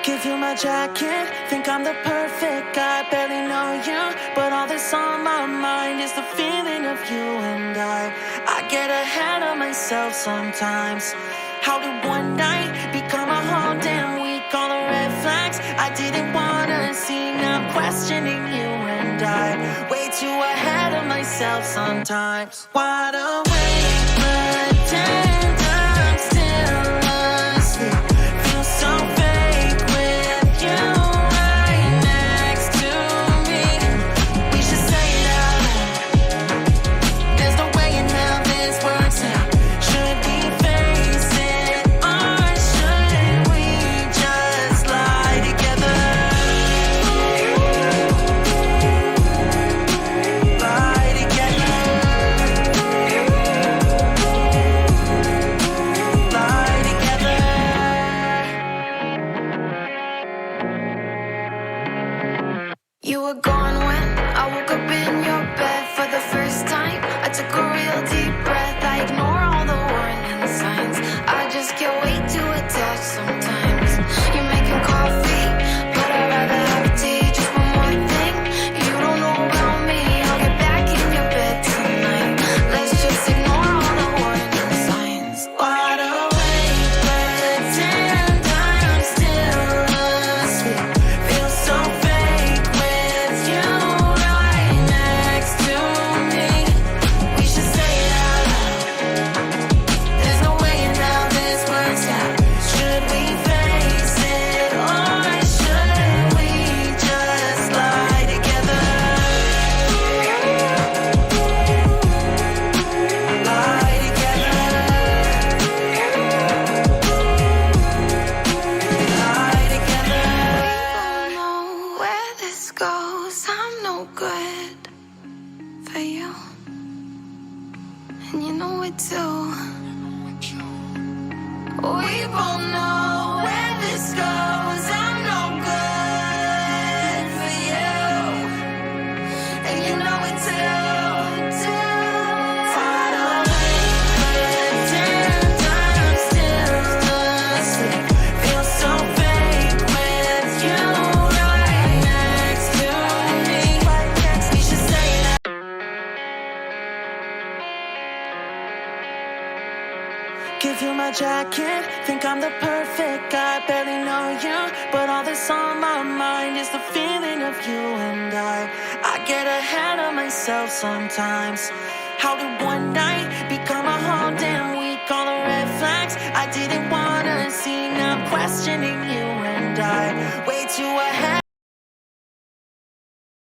Give you my jacket, think I'm the perfect guy. Barely know you, but all that's on my mind is the feeling of you and I get ahead of myself sometimes. How did one night become a whole damn week? All the red flags I didn't wanna see. Now I'm questioning you and I way too ahead of myself sometimes. Wide awake, pretend I'm still asleep. Feel so fake with you right next to me. We should say it out loud. There's no way in hell this works out. Should we face it or should we just lie together? Lie together. Lie together. You were gone when I woke up in your bed for the first time. I took a real deep breath. I ignore all the warning signs. I just get way too attached sometimes. You're making coffee, but I'd rather have tea. Just one more thing you don't know about me. I'll get back in your bed tonight. Let's just ignore all the warning signs. Wide awake, pretend I'm still asleep. Feel so fake with you right next to me. We should say it out loud. There's no way in hell this works out. Should we face it or should we just lie together? Lie together. Lie together. We don't know where this goes. I'm no good for you, and you know it too. We both know where this goes. I'm no good for you, and you know it too. Wide awake, pretend I'm still asleep. Feel so fake with you right next to me. We should say that. Give you my jacket, think I'm the perfect guy. Barely know you, but all that's on my mind is the feeling of you and I get ahead of myself sometimes. How did one night become a whole damn week? All the red flags I didn't wanna see. Now I'm questioning you and I way too ahead